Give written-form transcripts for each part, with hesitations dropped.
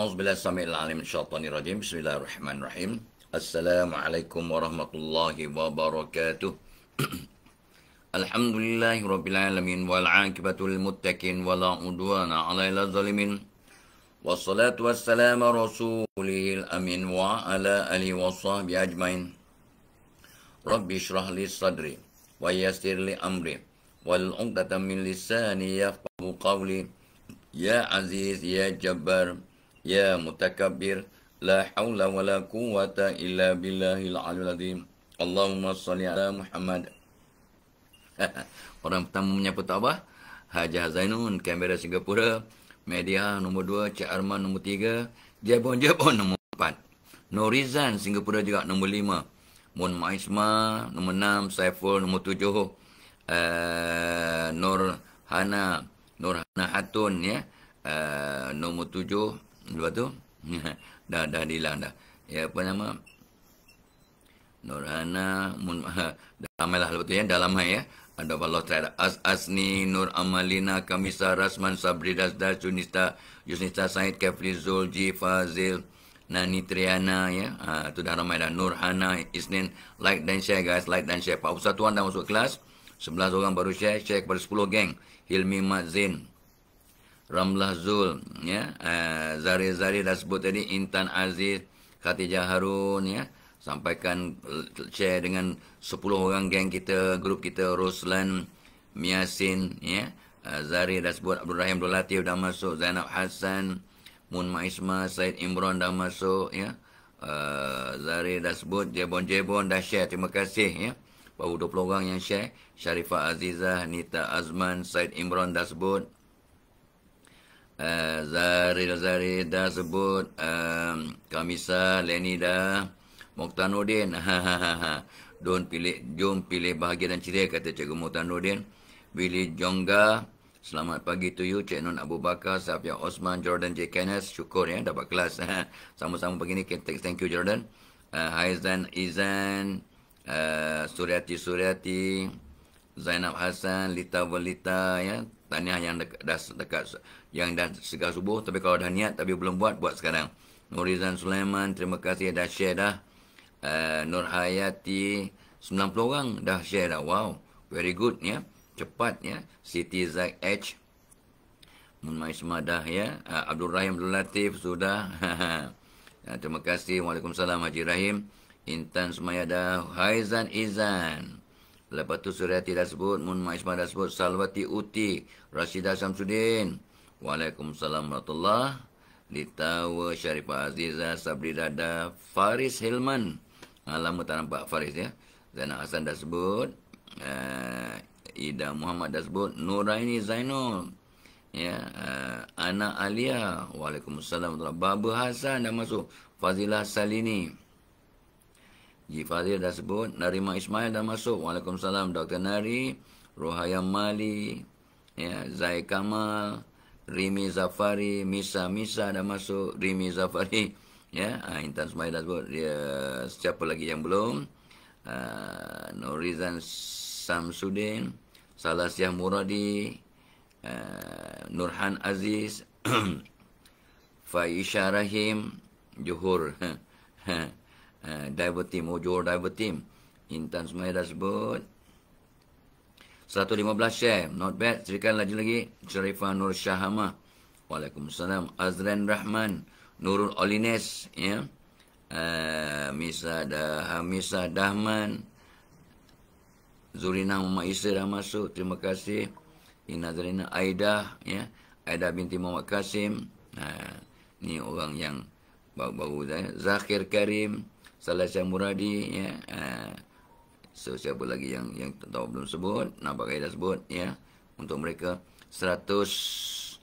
أعوذ بالله السميع العليم من الشيطان الرجيم. بسم الله الرحمن الرحيم. السلام عليكم ورحمة الله وبركاته. الحمد لله رب العالمين والعاقبة للمتقين ولا عدوان على الظالمين والصلاة والسلام رسوله الأمين وعلى آله وصحبه أجمعين. رب اشرح لي صدري ويسر لي أمري والعقدة من لساني يفقهوا قولي. يا عزيز يا جبار يا متكبر لا حول ولا قوة إلا بالله العلي العظيم. اللهم صل على Muhammad. Orang pertama menyapa tak apa? Haji Zainun, kamera Singapura. Media nombor 2, Cik Arman nombor 3, Jebon nombor 4. Norizan Singapura juga nombor 5. Mun Maisma nombor 6, Saiful nombor 7, Nur Hana Hatun ya. Nombor 7. Lepas tu dah hilang dah. Ya, apa nama? Nurhana dah ramai lah lepas tu ya. Dah lama ya. Ada Allah Ta'ala. Asni, Nur Amalina, Kamisa, Rasman, Sabri, Dasdas, Yusnista, Said, Kefli, Zulji, Fazil, Nani, Triana ya. Tu dah ramai dah. Nurhana, Isnin. Like dan share guys. Like dan share. 41 orang dah masuk kelas. 11 orang baru share. Share kepada 10 geng. Hilmi Mazin, Ramlah Zul ya, Zari dah sebut tadi, Intan Aziz, Khatijah Harun ya. Sampaikan share dengan 10 orang geng kita, grup kita, Roslan, Miasin ya. Zari dah sebut, Abdul Rahim, Abdul Latif dah masuk, Zainab Hassan, Mun Maisma, Said Imran dah masuk ya. Zari dah sebut, Jebon dah share. Terima kasih ya. Baru 20 orang yang share. Sharifah Azizah, Nita Azman, Said Imran dah sebut. Zari dah sebut. Kamisa, Leni dah. Mokhtar Nordin. Jom pilih bahagia dan ceria, kata Cikgu Mokhtar Nordin. Billy Jongga. Selamat pagi to you. Cik Nun Abu Bakar, Safia Osman, Jordan J. Kenneth. Syukur ya dapat kelas. Sama-sama pagi ni. Thank you Jordan. Haizan Izan. Suryati, Zainab Hassan, Lita Walita ya. Tahniah yang dekat yang dah segar subuh, tapi kalau dah niat tapi belum buat sekarang. Nurizan Sulaiman, terima kasih dah share dah. Nur Hayati, 90 orang dah share dah. Wow, very good ya. Cepat ya. Siti Zaid H, Mun Maisma dah ya. Abdul Rahim, Abdul Latif sudah. Terima kasih. Waalaikumsalam Haji Rahim. Intan Sumaya dah. Haizan Izan. Lepas tu Suryati dah sebut. Mun Maisma dah sebut. Salwati Uti. Rashidah Samsudin. Waalaikumsalam warahmatullahi. Litawa Syarifah Azizah. Sabri Dada. Faris Hilman. Lama tak nampak Faris ya. Zainal Hasan dah sebut. Ida Muhammad dah sebut. Nuraini Zainul. Ya, Ana Alia. Waalaikumsalam warahmatullahi. Baba Hasan dah masuk. Fazilah Salini. Ji Fazil dah sebut. Narima Ismail dah masuk. Waalaikumsalam. Dr. Nari. Rohaya Mali. Ya, Zai Kamal. Rimi Zafari. Misa dah masuk. Rimi Zafari. Ya, Intan Ismail dah sebut. Siapa lagi yang belum? Norizan Samsudin. Salasiah Muradi. Nurhan Aziz. Faisha Rahim. Johor. Diver Team, Johor Diver Team. Intan semua dah sebut. 115 share, not bad. Serikan lagi. Sharifah Nur Syahama. Waalaikumsalam. Azran Rahman. Nurul Olines ya. Misa Dahman. Zurina Muhammad Isa dah masuk. Terima kasih. Ina Zarina Aida ya. Aida binti Muhammad Kasim. Ni orang yang baru-baru dah. Zakhir Karim. Salasiah Muradi ya. So siapa lagi yang tahu belum sebut, nampak saya dah sebut ya. Untuk mereka 120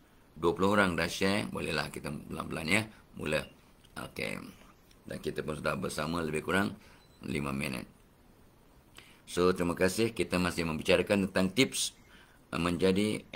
orang dah share. Bolehlah kita pelan-pelan ya. Mula. Okey. Dan kita pun sudah bersama lebih kurang 5 minit. So terima kasih. Kita masih membicarakan tentang tips menjadi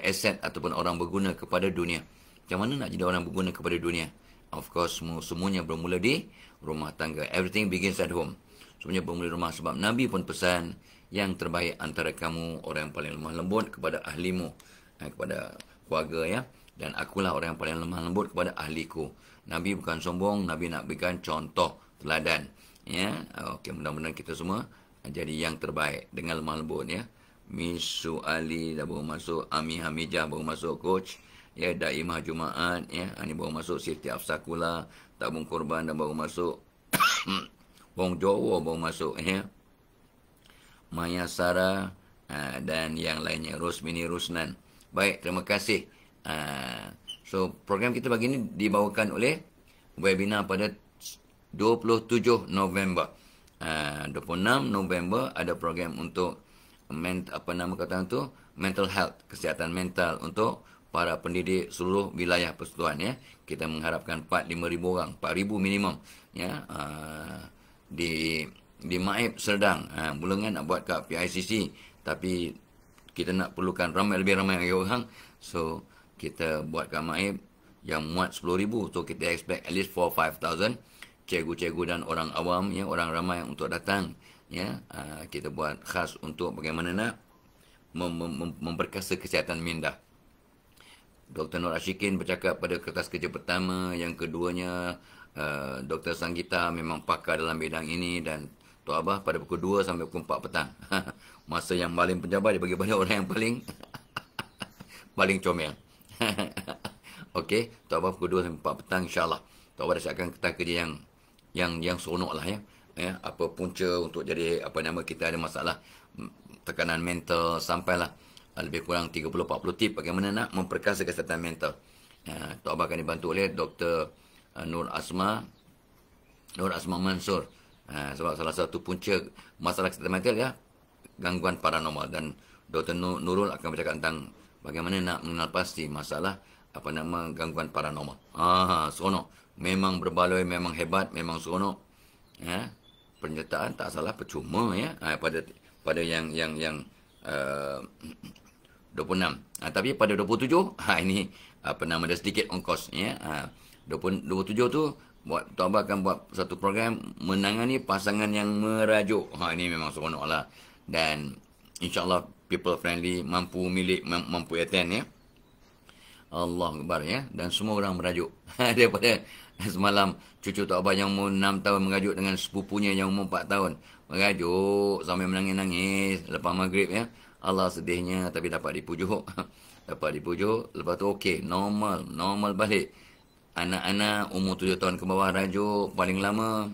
aset ataupun orang berguna kepada dunia. Macam mana nak jadi orang berguna kepada dunia? Of course, semuanya bermula di rumah tangga. Everything begins at home. Semuanya bermula di rumah. Sebab Nabi pun pesan, yang terbaik antara kamu, orang yang paling lemah lembut kepada ahlimu, kepada keluarga ya. dan akulah orang yang paling lemah lembut kepada ahliku. Nabi bukan sombong, Nabi nak berikan contoh teladan. Ya, okey, mudah-mudahan kita semua jadi yang terbaik dengan lemah lembut ya. Misu Ali dah baru masuk, Ami Hamijah baru masuk, coach. Ya, Daimah Jumaat ya, ini baru masuk, Siti Afsakula, Tabung Korban dah baru masuk. Wong Jowo baru masuk ya. Maya Sarah dan yang lainnya, Rosmini Rusnan. Baik, terima kasih. So, program kita pagi ini dibawakan oleh webinar pada 27 November. 26 November ada program untuk mental health, kesihatan mental untuk para pendidik seluruh wilayah persekutuan ya. Kita mengharapkan 4-5 ribu orang, 4,000 minimum ya. Di Maib Serdang, Bulengan nak buat kat PICC, tapi kita nak perlukan lebih ramai lagi orang. So, kita buat kat Maib yang muat 10,000. So, kita expect at least 4-5,000 cikgu-cikgu dan orang awam, ya, orang ramai untuk datang. Ya, kita buat khas untuk bagaimana nak memperkasa kesihatan minda. Dr. Nur Ashikin bercakap pada kertas kerja pertama, yang keduanya Dr. Sanggita memang pakar dalam bidang ini, dan Tok Abah pada pukul 2 sampai pukul 4 petang. Masa yang paling penjabat dia bagi pada orang yang paling comel. Okey, Tok Abah pukul 2 sampai 4 petang insya-Allah. Tok Abah dah siapkan kertas kerja yang seronok lah ya. Apa punca untuk jadi kita ada masalah tekanan mental, sampailah lebih kurang 30-40 tip bagaimana nak memperkasa kesihatan mental. Tok Abah akan dibantu oleh Dr. Nur Asma Mansur. Sebab salah satu punca masalah kesihatan mental ya gangguan paranormal, dan Dr. Nurul akan bercakap tentang bagaimana nak mengenal pasti masalah gangguan paranormal. Seronok. Memang berbaloi, memang hebat, memang seronok. Penyertaan tak salah percuma ya. Pada yang 26. Tapi pada 27 ini ada sedikit ongkos ya. 27 tu Tok Abah akan buat satu program menangani pasangan yang merajuk. Ini memang seronok lah. Dan insya-Allah people friendly, mampu attend ya. Allah Akbar ya. Dan semua orang merajuk. Daripada semalam cucu Tok Abah yang umur 6 tahun merajuk dengan sepupunya yang umur 4 tahun. Merajuk sampai menangis-nangis lepas maghrib ya. Allah sedihnya tapi dapat dipujuk. Lepas tu okey, normal balik. Anak-anak umur 7 tahun ke bawah rajuk paling lama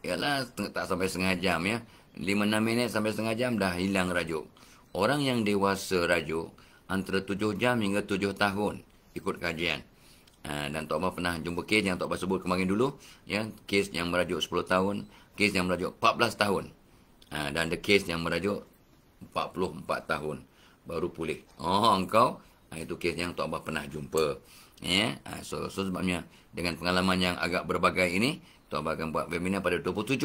ialah tak sampai setengah jam ya. 5-6 minit sampai setengah jam dah hilang rajuk. Orang yang dewasa rajuk antara 7 jam hingga 7 tahun ikut kajian. Dan Tok Abah pernah jumpa kes yang Tok Abah sebut kemarin dulu ya, kes yang merajuk 10 tahun, kes yang merajuk 14 tahun. Dan ada kes yang merajuk 44 tahun baru pulih. Engkau itu kes yang Tok Abah pernah jumpa. Ya. So sebabnya dengan pengalaman yang agak berbagai ini, Tok Abah akan buat webinar pada 27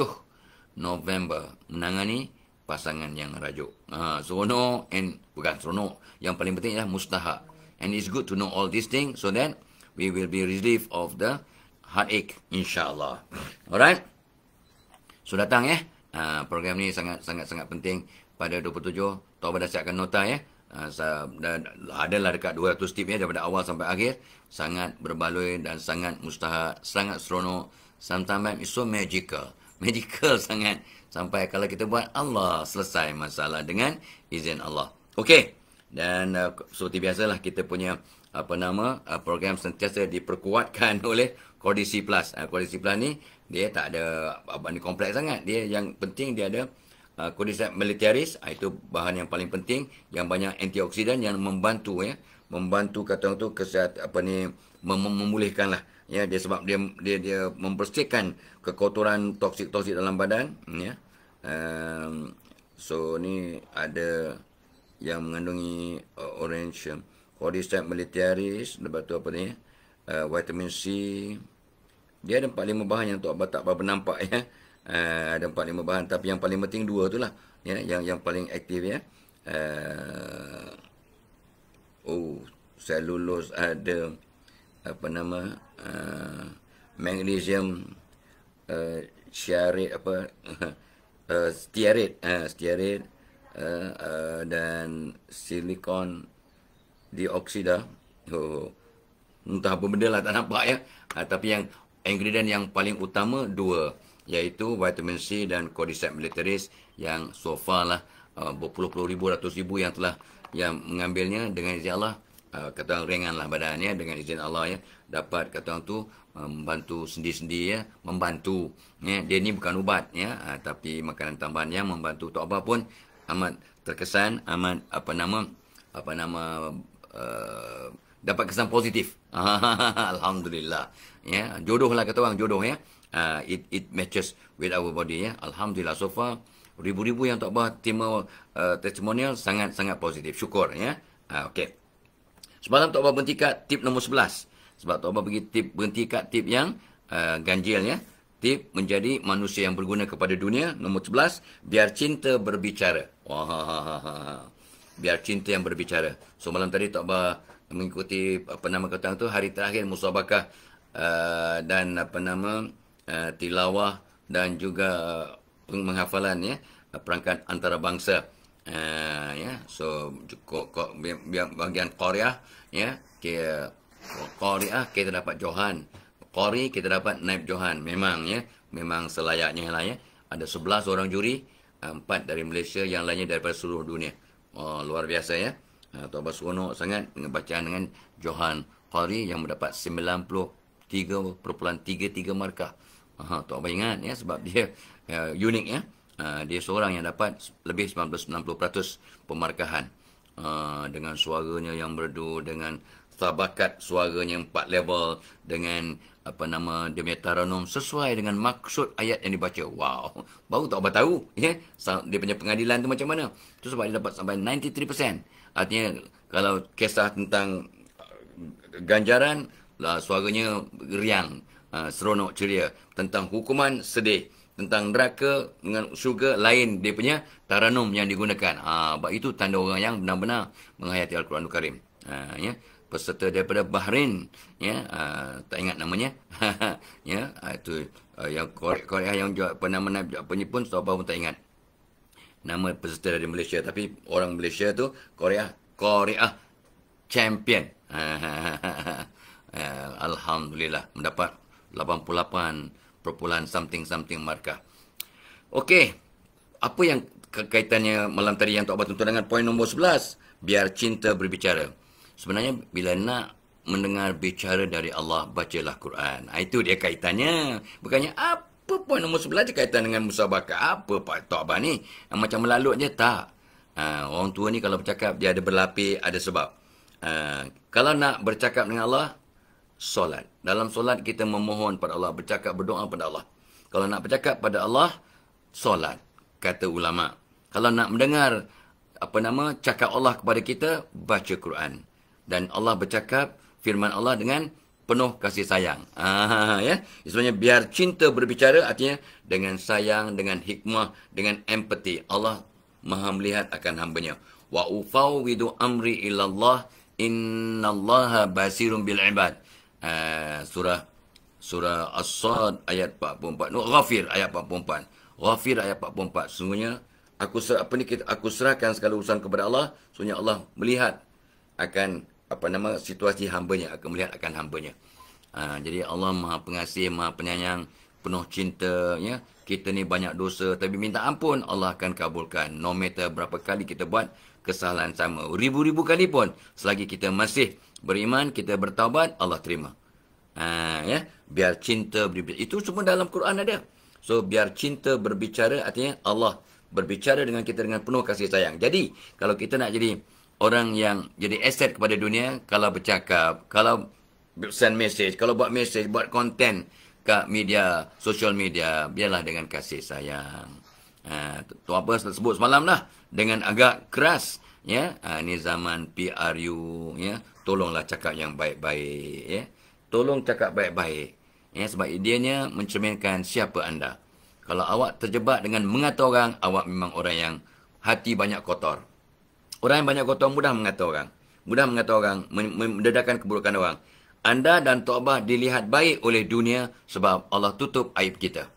November menangani pasangan yang rajuk. Seronok, bukan seronok, yang paling penting ialah mustahak. And it's good to know all these things so that we will be relieved of the heartache, insyaAllah. Alright? So datang ya. Program ni sangat penting. Pada 27, Tok Abah dah siapkan nota ya. Adalah dekat 200 tip ya, daripada awal sampai akhir. Sangat berbaloi dan sangat mustahak, sangat seronok. Sometimes it's so magical. Magical sangat. Sampai kalau kita buat, Allah selesai masalah dengan izin Allah. Okey. Dan seperti biasalah kita punya program sentiasa diperkuatkan oleh Kondisi Plus. Kondisi Plus ni dia tak ada kompleks sangat. Dia yang penting dia ada Cordyceps militaris, itu bahan yang paling penting, yang banyak antioksidan yang membantu ya, membantu kata orang tu kesihatan memulihkanlah ya, dia sebab dia membersihkan kekotoran toksik dalam badan ya. So ni ada yang mengandungi orange Cordyceps militaris, lepas tu vitamin C. Dia ada 4-5 bahan yang Tok Abah tak berapa nampak ya. Ada 4-5 bahan, tapi yang paling penting 2 tu lah ya, yang paling aktif ya. Selulose ada magnesium stearate dan silikon dioksida Oh, entah apa benda lah tak nampak ya. Tapi yang ingredient yang paling utama dua, iaitu vitamin C dan Cordyceps militaris yang so far lah berpuluh-puluh ribu, ratus ribu yang telah yang mengambilnya dengan izin Allah. Kata orang ringan lah badannya dengan izin Allah ya, dapat kata orang tu membantu sendi-sendi ya, membantu ya. Dia ni bukan ubat ya, tapi makanan tambahan yang membantu. Tak apa pun amat terkesan, amat apa nama dapat kesan positif. Alhamdulillah ya, jodoh lah kata orang, jodoh ya. It matches with our body ya. Alhamdulillah so far ribu-ribu yang tak bah terima testimonial sangat-sangat positif. Syukur ya. Okey. Semalam Tok Bah berhenti kat tip nombor 11. Sebab Tok Bah berhenti kat tip yang ganjil ya. Tip menjadi manusia yang berguna kepada dunia. Nombor 11, biar cinta berbicara. Wah, biar cinta yang berbicara. So malam tadi Tok Bah mengikuti kata tu hari terakhir musabakah dan tilawah dan juga penghafalan ya, perangkat antarabangsa. Ya, so bahagian Korea ya, Korea kita dapat Johan, Qori kita dapat Naib Johan. Memang ya, memang selayaknya lah ya. Ada 11 orang juri, 4 dari Malaysia, yang lainnya daripada seluruh dunia. Oh, luar biasa ya. Tok Bah seronok sangat dengan bacaan dengan Johan Qori yang mendapat 93.33 markah. Tok Bah ingat ya, sebab dia unik ya. Dia seorang yang dapat lebih 90% pemarkahan. Dengan suaranya yang merdu, dengan tabakat suaranya 4 level, dengan dia punya taranum sesuai dengan maksud ayat yang dibaca. Wow, baru Tok Bah tahu ya, dia punya pengadilan tu macam mana. Itu sebab dia dapat sampai 93%. Artinya kalau kisah tentang ganjaran lah, suaranya riang, seronok, ceria. Tentang hukuman, sedih. Tentang neraka dengan syurga, lain dia punya taranum yang digunakan. Sebab itu tanda orang yang benar-benar menghayati Al-Quranul Karim. Ya, peserta daripada Bahrain ya, tak ingat namanya. Ya, itu yang Korea yang Naib pun Tok Bah pun tak ingat nama peserta dari Malaysia, tapi orang Malaysia tu Korea champion. Alhamdulillah mendapat 88 something markah. Okey, apa yang kaitannya malam tadi yang Tok Bah tuntut dengan poin nombor 11, biar cinta berbicara. Sebenarnya bila nak mendengar bicara dari Allah, bacalah Quran. Itu dia kaitannya. Bukannya apa poin nombor 11 je kaitan dengan musabakah. Apa Pak Tok Bah ni? Macam melalut je, tak. Orang tua ni kalau bercakap dia ada berlapis, ada sebab. Kalau nak bercakap dengan Allah, solat. Dalam solat kita memohon pada Allah, bercakap, berdoa pada Allah. Kalau nak bercakap pada Allah, solat, kata ulama. Kalau nak mendengar cakap Allah kepada kita, baca Quran. Dan Allah bercakap firman Allah dengan penuh kasih sayang. Ya, sebenarnya biar cinta berbicara, artinya dengan sayang, dengan hikmah, dengan empati. Allah Maha melihat akan hamba-Nya. Wa ufawwidu amri ilallah innallaha basirun bil ibad. Surah As-Sad ayat 44. Ghafir ayat 44. Ghafir ayat 44. Sungguhnya aku serahkan segala urusan kepada Allah. Sungguhnya Allah melihat akan situasi hamba-Nya, akan melihat akan hamba-Nya. Jadi Allah Maha Pengasih, Maha Penyayang, penuh cinta ya. Kita ni banyak dosa, tapi minta ampun, Allah akan kabulkan. No matter berapa kali kita buat kesalahan sama, ribu-ribu kali pun, selagi kita masih beriman, kita bertaubat, Allah terima. Ya, biar cinta berbicara. Itu semua dalam Quran ada. So biar cinta berbicara, artinya Allah berbicara dengan kita dengan penuh kasih sayang. Jadi kalau kita nak jadi orang yang jadi aset kepada dunia, kalau bercakap, kalau send message, kalau buat message, buat konten kat media, social media, biarlah dengan kasih sayang. Tu apa sebut semalam lah, dengan agak keras ya. Ni zaman PRU ya. Tolonglah cakap yang baik-baik ya. Tolong cakap baik-baik ya, sebab idenya mencerminkan siapa anda. Kalau awak terjebak dengan mengata orang, awak memang orang yang hati banyak kotor. Orang yang banyak kotor mudah mengata orang. Mudah mengata orang, mendedahkan keburukan orang. Anda dan Tok Bah dilihat baik oleh dunia sebab Allah tutup aib kita.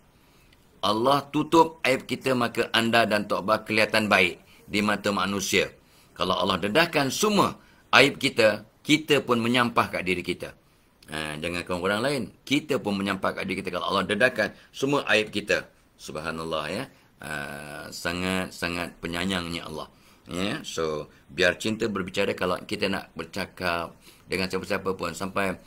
Allah tutup aib kita, maka anda dan Tok Bah kelihatan baik di mata manusia. Kalau Allah dedahkan semua aib kita, kita pun menyampah kat diri kita. Jangankan orang lain, kita pun menyampah kat diri kita kalau Allah dedahkan semua aib kita. Subhanallah ya. Sangat-sangat penyayangnya Allah. Ya, so biar cinta berbicara. Kalau kita nak bercakap dengan siapa-siapa pun, sampai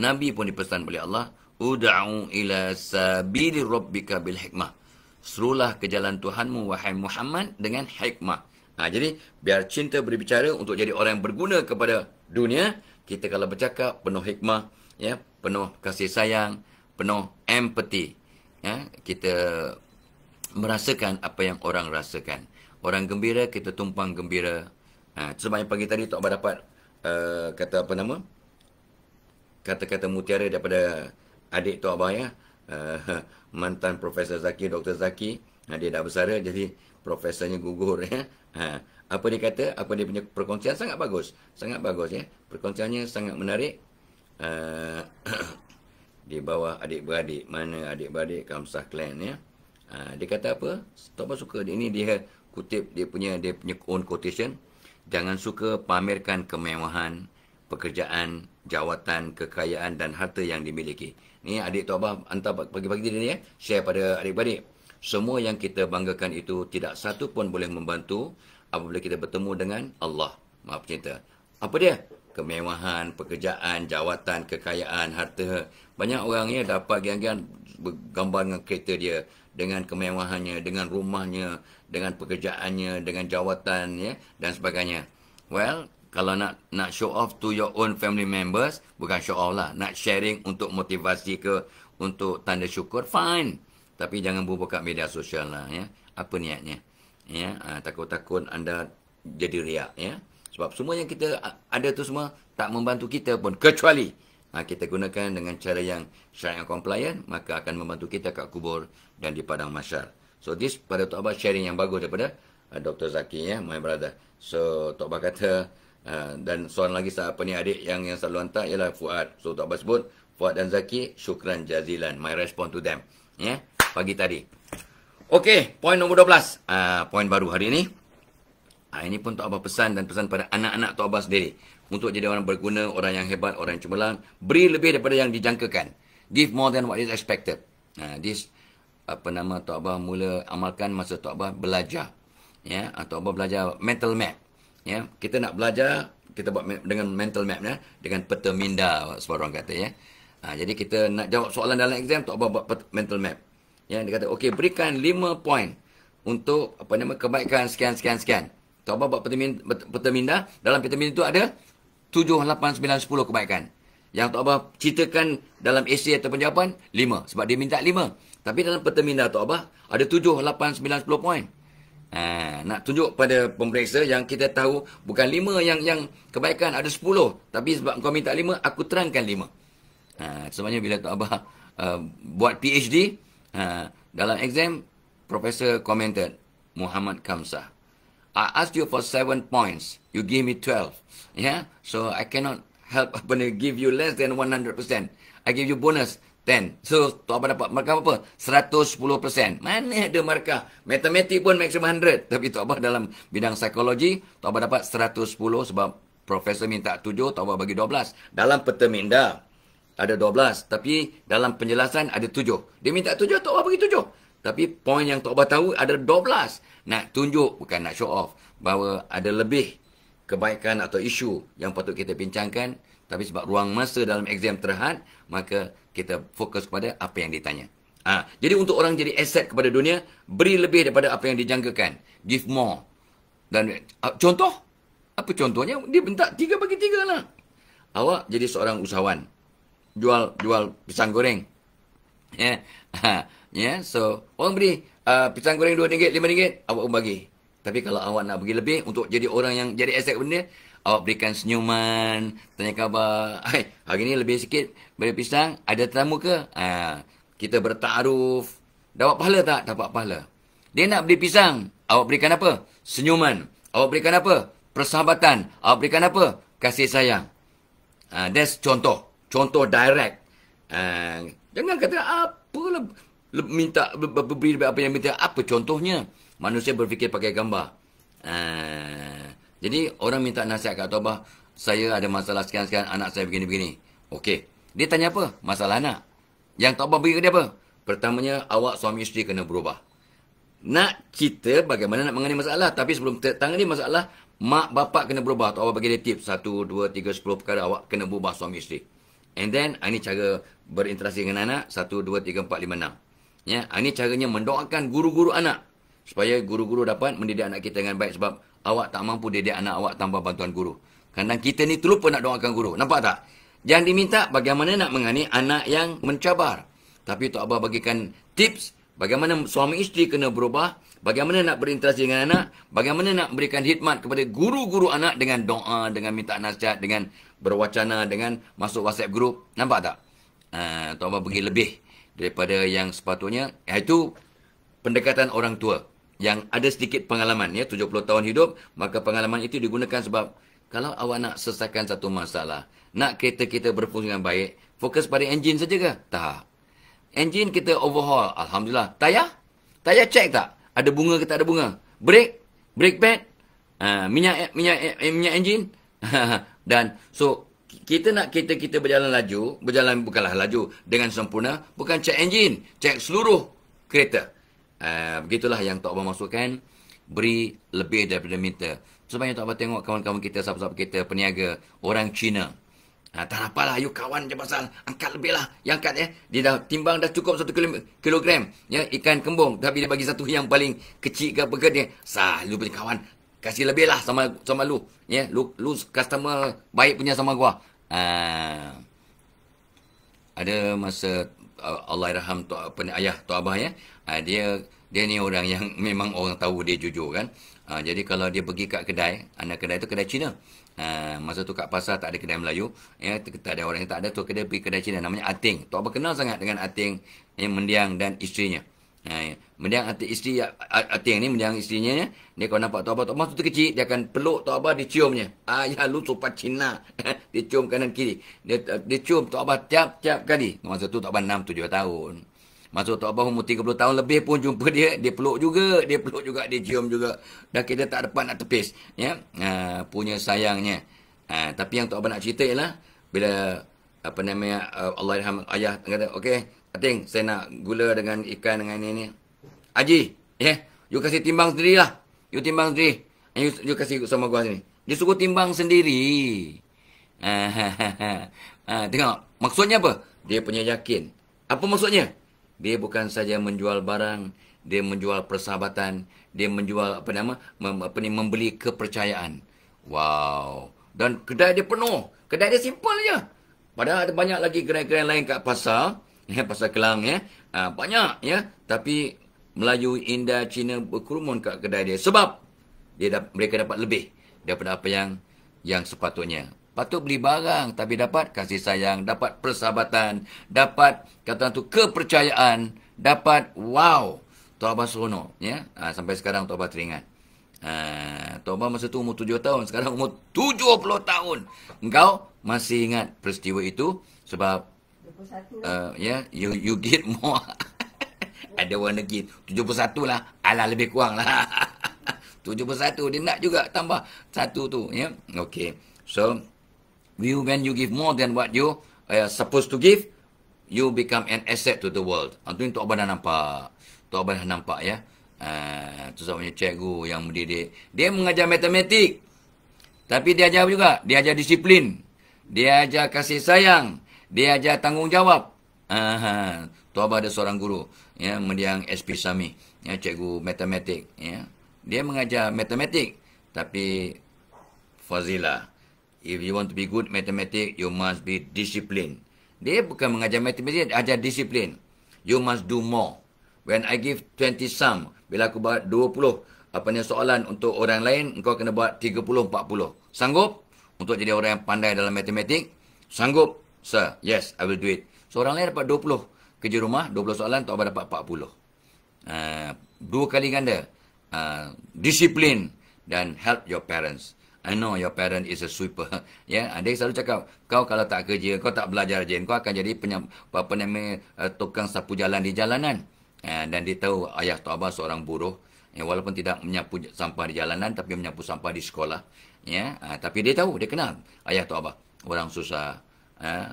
Nabi pun dipesan oleh Allah, ud'u ila sabili rabbika bil hikmah. Serulah ke jalan Tuhanmu wahai Muhammad dengan hikmah. Jadi biar cinta berbicara untuk jadi orang yang berguna kepada dunia, kita kalau bercakap penuh hikmah, ya, penuh kasih sayang, penuh empathy, ya, kita merasakan apa yang orang rasakan. Orang gembira, kita tumpang gembira. Sebab yang pagi tadi Tok Abah dapat kata apa nama? Kata-kata mutiara daripada adik Tok Abah ya. Mantan Profesor Zaki, Dr. Zaki. Dia dah bersara, jadi profesornya gugur ya. Apa dia kata? Apa dia punya perkongsian? Sangat bagus. Sangat bagus ya. Perkongsiannya sangat menarik. Di bawah adik-beradik. Mana adik-beradik? Kamsah Clan ya. Dia kata apa? Tok Abah suka. Ini dia kutip dia punya own quotation. Jangan suka pamerkan kemewahan, pekerjaan, jawatan, kekayaan dan harta yang dimiliki. Ni adik Tok Abah hantar pagi-pagi ni ya, share pada adik-beradik. Semua yang kita banggakan itu tidak satu pun boleh membantu apabila kita bertemu dengan Allah. Maaf cinta. Apa dia? Kemewahan, pekerjaan, jawatan, kekayaan, harta. Banyak orang ya dapat gian-gian bergambar dengan kereta dia, dengan kemewahannya, dengan rumahnya, dengan pekerjaannya, dengan jawatannya dan sebagainya. Well, kalau nak show off to your own family members, bukan show off lah, nak sharing untuk motivasi ke, untuk tanda syukur, fine. Tapi jangan buka media sosial lah ya. Apa niatnya? Ya, takut-takut anda jadi riak ya. Sebab semua yang kita ada tu semua tak membantu kita pun, kecuali kita gunakan dengan cara yang syariah compliant, maka akan membantu kita kat kubur dan di padang mahsyar. So this pada Tok Abah sharing yang bagus daripada Dr. Zaki ya, my brother. So Tok Abah kata dan seorang lagi siapa ni adik yang selalu hantar ialah Fuad. So Tok Abah sebut Fuad dan Zaki, syukran jazilan. My response to them. Ya, pagi tadi. Okey, poin nombor 12. Poin baru hari ini. Ini pun Tok Abah pesan dan pesan pada anak-anak Tok Abah sendiri. Untuk jadi orang berguna, orang yang hebat, orang yang cemerlang. Beri lebih daripada yang dijangkakan. Give more than what is expected. This Tok Abah mula amalkan masa Tok Abah belajar. Ya, Tok Abah belajar mental map. Ya, kita nak belajar, kita buat dengan mental map ya, dengan peta minda, sebab orang kata ya. Jadi kita nak jawab soalan dalam exam, Tok Abah buat mental map. Ya, dia kata, okey, berikan 5 poin untuk kebaikan sekian. Tok Abah buat peta minda. Dalam peta minda itu ada 7, 8, 9, 10 kebaikan. Yang Tok Abah ceritakan dalam esei ataupun jawapan, 5. Sebab dia minta 5. Tapi dalam peta minda Tok Abah, ada 7, 8, 9, 10 poin. Nak tunjuk pada pemeriksa yang kita tahu, bukan 5 yang kebaikan, ada 10. Tapi sebab kau minta 5, aku terangkan 5. Sebenarnya bila Tok Abah buat PhD, dalam exam, Profesor commented, Muhammad Kamsah, I asked you for 7 points. You give me 12. Yeah? So I cannot help give you less than 100%. I give you bonus 10. So Tok Abah dapat markah apa? 110%. Mana ada markah? Matematik pun maksimum 100. Tapi Tok Abah dalam bidang psikologi, Tok Abah dapat 110 sebab profesor minta 7, Tok Abah bagi 12. Dalam peta minda ada 12. Tapi dalam penjelasan ada 7. Dia minta 7, Tok Abah bagi 7. Tapi poin yang Tok Abah tahu ada 12. Nak tunjuk, bukan nak show off, bahawa ada lebih kebaikan atau isu yang patut kita bincangkan. Tapi sebab ruang masa dalam exam terhad, maka kita fokus kepada apa yang ditanya. Jadi untuk orang jadi aset kepada dunia, beri lebih daripada apa yang dijangkakan. Give more. Dan contoh? Apa contohnya? Dia minta 3 bagi 3 lah. Awak jadi seorang usahawan. Jual pisang goreng. So orang beri pisang goreng RM2, RM5, awak pun bagi. Tapi kalau awak nak bagi lebih untuk jadi orang yang jadi aset benda, awak berikan senyuman, tanya khabar. Hari ni lebih sikit beri pisang, ada tetamu ke? Kita bertaaruf. Dapat pahala tak? Dapat pahala. Dia nak beli pisang, awak berikan apa? Senyuman. Awak berikan apa? Persahabatan. Awak berikan apa? Kasih sayang. That's contoh. Contoh direct. Jangan kata apalah minta beri apa yang minta. Apa contohnya? Manusia berfikir pakai gambar. Jadi orang minta nasihat kat Tok Abah, saya ada masalah sekian-sekian, anak saya begini-begini. Okey. Dia tanya apa? Masalah anak. Yang Tok Abah bagi ke dia apa? Pertamanya, awak suami isteri kena berubah. Nak cerita bagaimana nak mengenai masalah. Tapi sebelum tangani masalah, mak bapak kena berubah. Tok Abah bagi dia tips. 1, 2, 3, 10 perkara awak kena berubah suami isteri. And then, ini cara berinteraksi dengan anak. 1, 2, 3, 4, 5, 6. Ya, ini caranya mendoakan guru-guru anak. Supaya guru-guru dapat mendidik anak kita dengan baik. Sebab awak tak mampu didik anak awak tanpa bantuan guru. Kadang kita ni terlupa nak doakan guru. Nampak tak? Yang diminta bagaimana nak mengani anak yang mencabar. Tapi Tok Abah bagikan tips bagaimana suami isteri kena berubah, bagaimana nak berinteraksi dengan anak, bagaimana nak berikan khidmat kepada guru-guru anak dengan doa, dengan minta nasihat, dengan berwacana, dengan masuk WhatsApp group. Nampak tak? Tok Abah bagi lebih daripada yang sepatutnya. Itu pendekatan orang tua yang ada sedikit pengalaman, ya, 70 tahun hidup, maka pengalaman itu digunakan sebab kalau awak nak selesaikan satu masalah, nak kereta kita berfungsi dengan baik, fokus pada enjin saja ke? Tak. Enjin kita overhaul, alhamdulillah. Tayar? Tayar check tak? Ada bunga ke tak ada bunga? Brake pad? Minyak enjin? Dan so kita nak kereta kita berjalan laju, bukanlah laju dengan sempurna, bukan check enjin, check seluruh kereta. Begitulah yang Tok Abah masukkan, beri lebih daripada minta. Sebabnya Tok Abah tengok kawan-kawan kita, sahabat-sahabat kita, peniaga, orang Cina. Tak apalah, you kawan je pasal angkat lebih lah. Yang angkat ya, dia dah timbang dah cukup 1 kilogram. Ya, ikan kembung. Tapi dia bagi satu yang paling kecil ke apa ke dia. Lu punya kawan, kasih lebih lah sama lu. Ya, lu customer baik punya sama gua. Ada masa Allahyarham ayah Tok Abah ya. Dia ni orang yang memang orang tahu dia jujur kan. Jadi kalau dia pergi kat kedai, anak kedai tu kedai Cina. Masa tu kat pasar tak ada kedai Melayu, ya, tak ada orang yang tak ada tu kedai, pergi kedai Cina namanya Ating. Tok Abah kenal sangat dengan Ating, mendiang dan isterinya. Mendiang Ating ni mendiang isterinya, dia kalau nampak Tok Abah tu kecil, dia akan peluk Tok Abah, diciumnya. Ya lu sopan Cina. Dia cium kanan kiri. Dia cium Tok Abah tiap-tiap kali. Masa tu Tok Abah 6-7 tahun. Masa Tok Abah umur 30 tahun lebih pun jumpa dia peluk juga, dia cium juga. Dan kita tak dapat nak tepis, ya. Punya sayangnya. Tapi yang Tok Abah nak cerita ialah bila Allahyarham ayah kata, "Okey, Ating, saya nak gula dengan ikan dengan ini." "Haji, you kasih timbang sendirilah. You timbang sendiri. You kasih sama gua sini." Dia suruh timbang sendiri. Tengok, maksudnya apa? Dia punya yakin. Apa maksudnya? Dia bukan saja menjual barang, dia menjual persahabatan, dia menjual membeli kepercayaan. Wow. Dan kedai dia penuh. Kedai dia simple je. Padahal ada banyak lagi kedai-kedai lain kat pasar, pasar Kelang ya. Banyak ya, tapi Melayu, India, Cina berkerumun kat kedai dia sebab mereka dapat lebih daripada apa yang sepatutnya. Patut beli barang, tapi dapat kasih sayang, dapat persahabatan, dapat kata tu kepercayaan, dapat wow. Tok Abah seronok, ya. Sampai sekarang Tok Abah teringat. Tok Abah masa tu umur 7 tahun, sekarang umur 70 tahun. Engkau masih ingat peristiwa itu sebab you get more. Ada orang lagi 71 lah, alah lebih kurang lah. 71 dia nak juga tambah satu tu, ya. Okay, so when you give more than what you supposed to give, you become an asset to the world. Itu Tok Abah dah nampak. Tok Abah dah nampak ya. Itu sebabnya cikgu yang mendidik. Dia mengajar matematik. Tapi dia ajar juga. Dia ajar disiplin. Dia ajar kasih sayang. Dia ajar tanggungjawab. Tok Abah ada seorang guru. Ya, mendiang SP Sami. Ya, cikgu matematik. Ya. Dia mengajar matematik. Tapi fazilah. If you want to be good mathematics, you must be disciplined. Dia bukan mengajar matematik, dia ajar disiplin. You must do more. When I give 20 sum, bila aku buat 20 soalan untuk orang lain, engkau kena buat 30, 40. Sanggup untuk jadi orang yang pandai dalam matematik? Sanggup, sir. Yes, I will do it. So, orang lain dapat 20 kerja rumah, 20 soalan, Tok Abah dapat 40. 2 kali ganda. Disiplin dan help your parents. I know your parent is a sweeper. Ya, dia selalu cakap, kau kalau tak kerja, kau tak belajar rajin, kau akan jadi tukang sapu jalan di jalanan. Dan dia tahu ayah Tok Abah seorang buruh, walaupun tidak menyapu sampah di jalanan, tapi menyapu sampah di sekolah. Ya, tapi dia tahu, dia kenal ayah atau abah. Orang susah.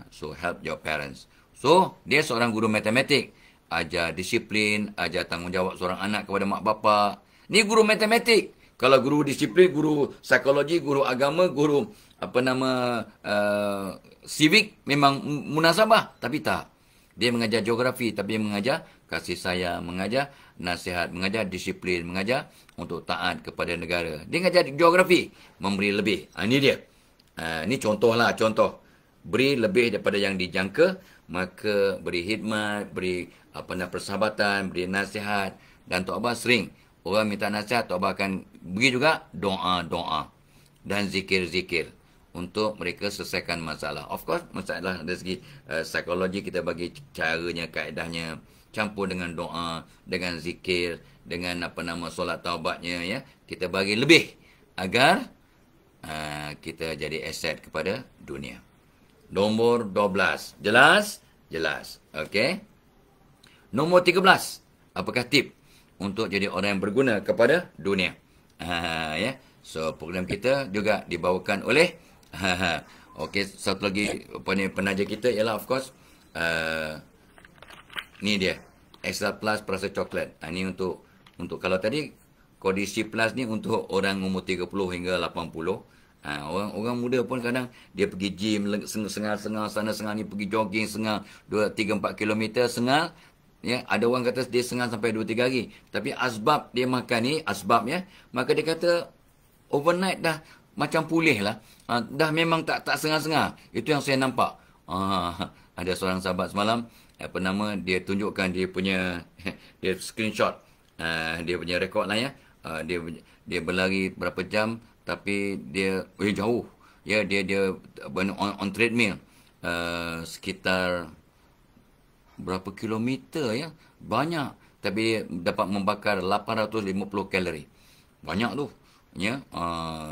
So help your parents. So, dia seorang guru matematik. Ajar disiplin, ajar tanggungjawab seorang anak kepada mak bapak. Ni guru matematik. Kalau guru disiplin, guru psikologi, guru agama, guru civic, memang munasabah. Tapi tak. Dia mengajar geografi, tapi dia mengajar kasih sayang, mengajar nasihat, mengajar disiplin, mengajar untuk taat kepada negara. Dia mengajar geografi, memberi lebih. Ini dia. Ini contohlah, contoh. Beri lebih daripada yang dijangka, maka beri khidmat, beri persahabatan, beri nasihat. Dan Tok Abah sering, orang minta nasihat, Tok Abah akan beri juga doa-doa dan zikir-zikir untuk mereka selesaikan masalah. Of course, masalah dari segi psikologi kita bagi caranya, kaedahnya, campur dengan doa, dengan zikir, dengan solat taubatnya, ya. Kita bagi lebih agar kita jadi aset kepada dunia. Nombor 12. Jelas? Jelas. Okey. Nombor 13. Apakah tip untuk jadi orang yang berguna kepada dunia? Ya. So, program kita juga dibawakan oleh okey, satu lagi penaja kita ialah of course ni dia Extra Plus perasa coklat. Ni untuk kalau tadi kondisi plus ni untuk orang umur 30 hingga 80. Orang muda pun kadang dia pergi gym sengal-sengal sana, sengal ni, pergi jogging sengal 2 3 4 km sengal. Ya, ada orang kata dia sengal sampai 2 3 hari. Tapi asbab dia makan ni, asbabnya, maka dia kata overnight dah macam pulih lah. Dah memang tak sengal-sengal. Itu yang saya nampak. Ada seorang sahabat semalam, dia tunjukkan dia punya, dia screenshot dia punya rekod lah, ya. Dia berlari berapa jam, tapi dia jauh. Ya, dia on treadmill sekitar berapa kilometer, ya. Banyak. Tapi dia dapat membakar 850 kalori. Banyak tu. Ya.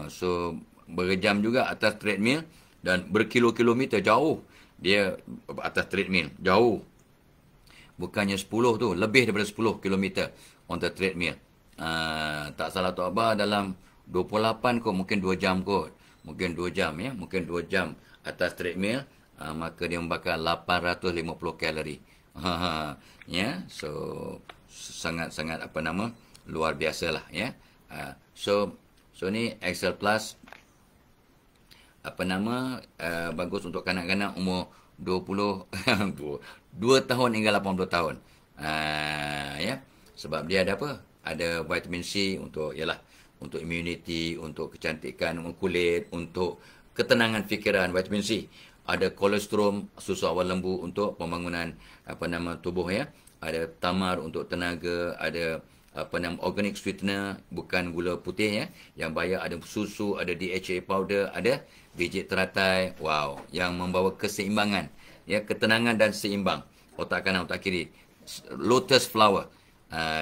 So berjam juga atas treadmill dan berkilo-kilometer jauh dia atas treadmill, jauh. Bukannya 10 tu, lebih daripada 10 kilometer on the treadmill. Tak salah Tok Abah dalam 28 kot, mungkin 2 jam kot. Mungkin 2 jam, ya, mungkin 2 jam atas treadmill, maka dia membakar 850 kalori. Ya, so sangat-sangat luar biasalah, ya. So ni Excel Plus bagus untuk kanak-kanak umur 20 2 tahun hingga 80 tahun. Ya, sebab dia ada apa? Ada vitamin C untuk untuk immunity, untuk kecantikan kulit, untuk ketenangan fikiran, vitamin C. Ada kolesterol, susu awal lembu untuk pembangunan tubuh, ya. Ada tamar untuk tenaga, ada organic sweetener, bukan gula putih, ya. Yang bahaya, ada susu, ada DHA powder, ada biji teratai. Wow, yang membawa keseimbangan, ya, ketenangan dan seimbang otak kanan, otak kiri. Lotus flower,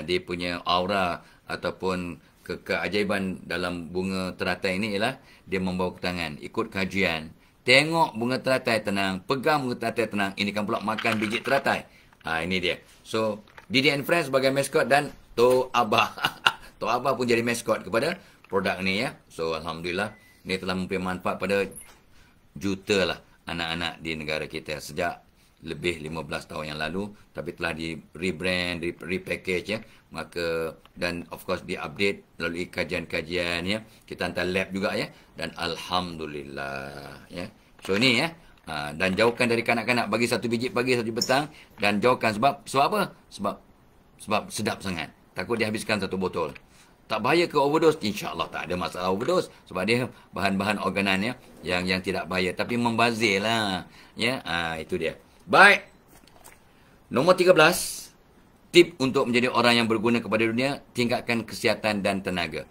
dia punya aura ataupun keajaiban dalam bunga teratai ini ialah dia membawa ketenangan. Ikut kajian, tengok bunga teratai tenang, pegang bunga teratai tenang, ini kan pula makan biji teratai. Ini dia. So, Didi and Friends sebagai maskot dan Tok Abah. Tok Abah pun jadi maskot kepada produk ni, ya. So, Alhamdulillah, ini telah memberi manfaat pada juta lah anak-anak di negara kita sejak lebih 15 tahun yang lalu, tapi telah di rebrand, repackage, ya. Maka, dan of course di-update melalui kajian-kajian, ya. Kita hantar lab juga, ya. Dan Alhamdulillah, ya. So, ni, ya. Dan jauhkan dari kanak-kanak, bagi 1 biji pagi, 1 petang, dan jauhkan sebab apa? Sebab sedap sangat. Takut dia habiskan 1 botol. Tak bahaya ke overdose? InsyaAllah tak ada masalah overdose. Sebab dia bahan-bahan organan, ya, yang tidak bahaya. Tapi membazir lah. Ya, itu dia. Baik. Nombor 13. Tip untuk menjadi orang yang berguna kepada dunia, tingkatkan kesihatan dan tenaga.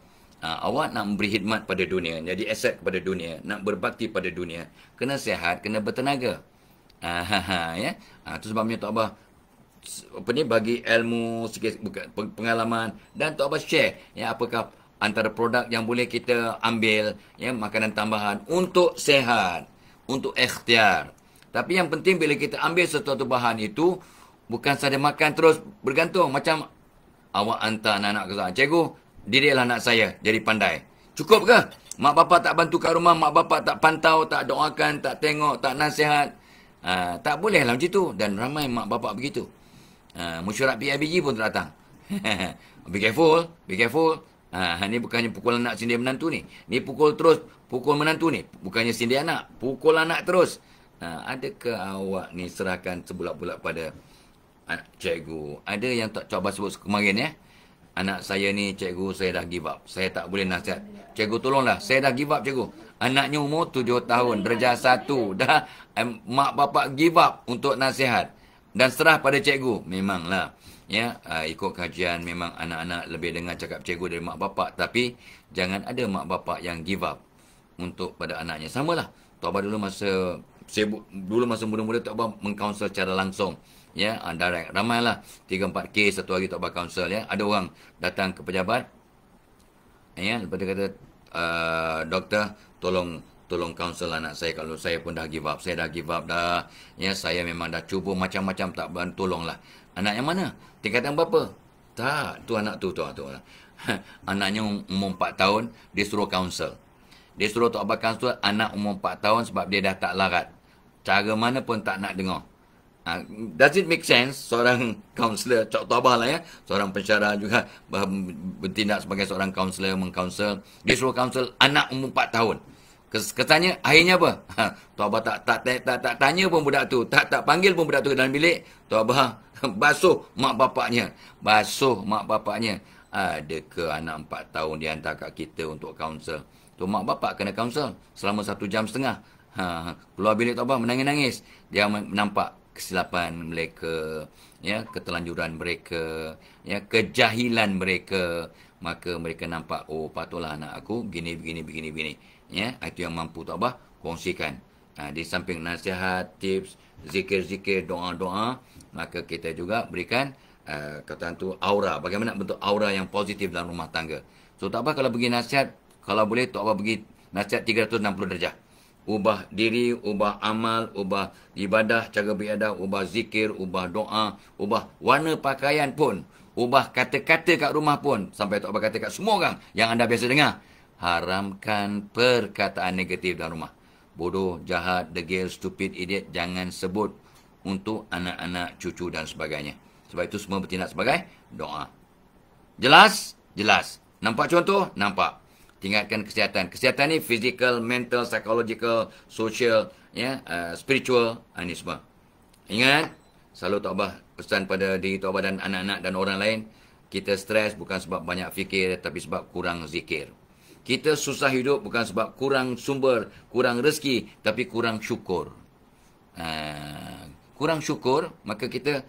Awak nak memberi khidmat pada dunia, jadi aset kepada dunia, nak berbakti pada dunia, kena sihat, kena bertenaga. Ya. Itu sebabnya Tok Abah bagi ilmu sikit, pengalaman, dan Tok Abah share, ya, apakah antara produk yang boleh kita ambil, ya, makanan tambahan untuk sihat, untuk ikhtiar. Tapi yang penting bila kita ambil sesuatu bahan itu, bukan saja makan terus bergantung. Macam awak hantar anak-anak ke sana, cikgu, didiklah anak saya jadi pandai. Cukup ke? Mak bapak tak bantu kat rumah, mak bapak tak pantau, tak doakan, tak tengok, tak nasihat. Tak boleh lah macam tu. Dan ramai mak bapak begitu. Mesyuarat PIBG pun tak datang. Be careful, be careful. Ni bukannya pukul anak sindir menantu ni. Ni pukul terus, pukul menantu ni. Bukannya sindir anak, pukul anak terus. Adakah awak ni serahkan sebulat-bulat pada cikgu? Ada yang tak coba sebut kemarin ya. Anak saya ni, cikgu, saya dah give up. Saya tak boleh nasihat. Cikgu, tolonglah. Saya dah give up, cikgu. Anaknya umur 7 tahun, darjah 1. Dah mak bapak give up untuk nasihat. Dan serah pada cikgu. Memanglah. Ya, ikut kajian, memang anak-anak lebih dengar cakap cikgu dari mak bapak. Tapi, jangan ada mak bapak yang give up untuk pada anaknya. Samalah. Tok Abah dulu masa sibuk, dulu masa muda-muda Tok Abah mengkaunsul secara langsung. Ya, direct. Ramailah 3-4 kes satu hari Tok Abah kaunsul ya. Ada orang datang ke pejabat. Ya, lepas dia kata, doktor, tolong kaunsul anak saya kalau saya pun dah give up. Saya dah give up dah. Ya, saya memang dah cuba macam-macam tak bantu, tolonglah. Anak yang mana? Tingkatan berapa? Tak, tu anak tu. Anaknya umur 4 tahun, dia suruh kaunsul. Dia suruh Tok Abah kaunsul anak umur 4 tahun sebab dia dah tak larat. Cara mana pun tak nak dengar. Does it make sense? Seorang kaunselor, Tok Abah lah ya, seorang pensyarah juga bertindak sebagai seorang kaunselor, mengkaunsul. Dia suruh kaunsul anak umur 4 tahun. Kesannya akhirnya apa? Tok Abah tak tanya pun budak tu, tak panggil pun budak tu ke dalam bilik. Tok Abah basuh mak bapaknya. Adakah anak 4 tahun dihantar kat kita untuk kaunsul? Tu mak bapak kena kaunsul selama 1 jam setengah. Keluar bilik Tok Abah menangis-nangis. Dia nampak kesilapan mereka, ya, ketelanjuran mereka, ya, kejahilan mereka. Maka mereka nampak, oh patutlah anak aku begini. Ya, itu yang mampu Tok Abah kongsikan. Di samping nasihat, tips, zikir-zikir, doa-doa, maka kita juga berikan kata tu aura. Bagaimana bentuk aura yang positif dalam rumah tangga. So Tok Abah kalau bagi nasihat, kalau boleh Tok Abah bagi nasihat 360 darjah. Ubah diri, ubah amal, ubah ibadah, cara beribadah, ubah zikir, ubah doa, ubah warna pakaian pun, ubah kata-kata kat rumah pun. Sampai Tok Abah kata kat semua orang yang anda biasa dengar. Haramkan perkataan negatif dalam rumah. Bodoh, jahat, degil, stupid, idiot, jangan sebut untuk anak-anak, cucu dan sebagainya. Sebab itu semua bertindak sebagai doa. Jelas? Jelas. Nampak contoh? Nampak. Tingkatkan kesihatan. Kesihatan ni physical, mental, psychological, social, ya, spiritual, ini semua. Ingat, selalu Tok Abah pesan pada diri Tok Abah dan anak-anak dan orang lain, kita stres bukan sebab banyak fikir, tapi sebab kurang zikir. Kita susah hidup bukan sebab kurang sumber, kurang rezeki, tapi kurang syukur. Kurang syukur, maka kita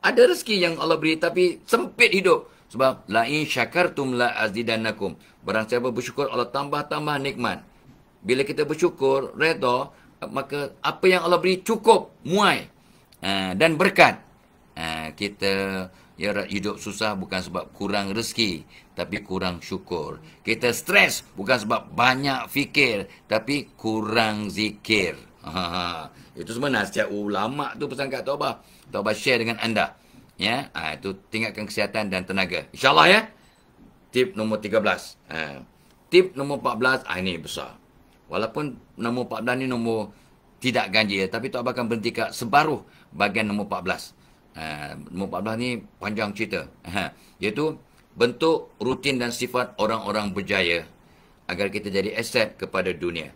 ada rezeki yang Allah beri, tapi sempit hidup. Sebab la in syakartum la azidannakum. Barang siapa bersyukur, Allah tambah-tambah nikmat. Bila kita bersyukur, redha, maka apa yang Allah beri cukup, muai dan berkat. Kita hidup susah bukan sebab kurang rezeki, tapi kurang syukur. Kita stres bukan sebab banyak fikir, tapi kurang zikir. Itu semua nasihat ulama tu pesan kat Tok Abah. Tok Abah share dengan anda. Ya, itu tingkatkan kesihatan dan tenaga. InsyaAllah ya. Tip nombor 13. Tip nombor 14, ini besar. Walaupun nombor 14 ni nombor tidak ganjil, tapi Tok Abah akan berhenti kat separuh bahagian nombor 14. Nombor 14 ni panjang cerita. Iaitu bentuk, rutin dan sifat orang-orang berjaya agar kita jadi aset kepada dunia.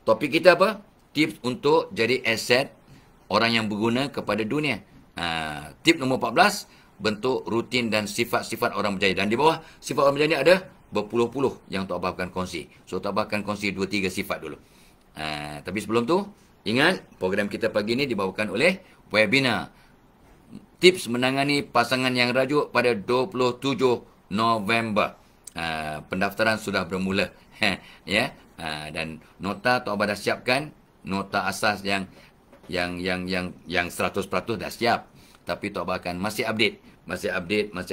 Topik kita apa? Tips untuk jadi aset orang yang berguna kepada dunia. Tip nombor 14, bentuk, rutin dan sifat-sifat orang berjaya. Dan di bawah sifat orang berjaya ada berpuluh-puluh yang Tok Abah akan kongsi. So Tok Abah akan kongsi 2-3 sifat dulu. Tapi sebelum tu, ingat program kita pagi ini dibawakan oleh webinar tips menangani pasangan yang rajuk pada 27 November. Pendaftaran sudah bermula. Ya. Dan nota Tok Abah dah siapkan, nota asas yang 100% dah siap. Tapi Tok Abah akan masih update. Masih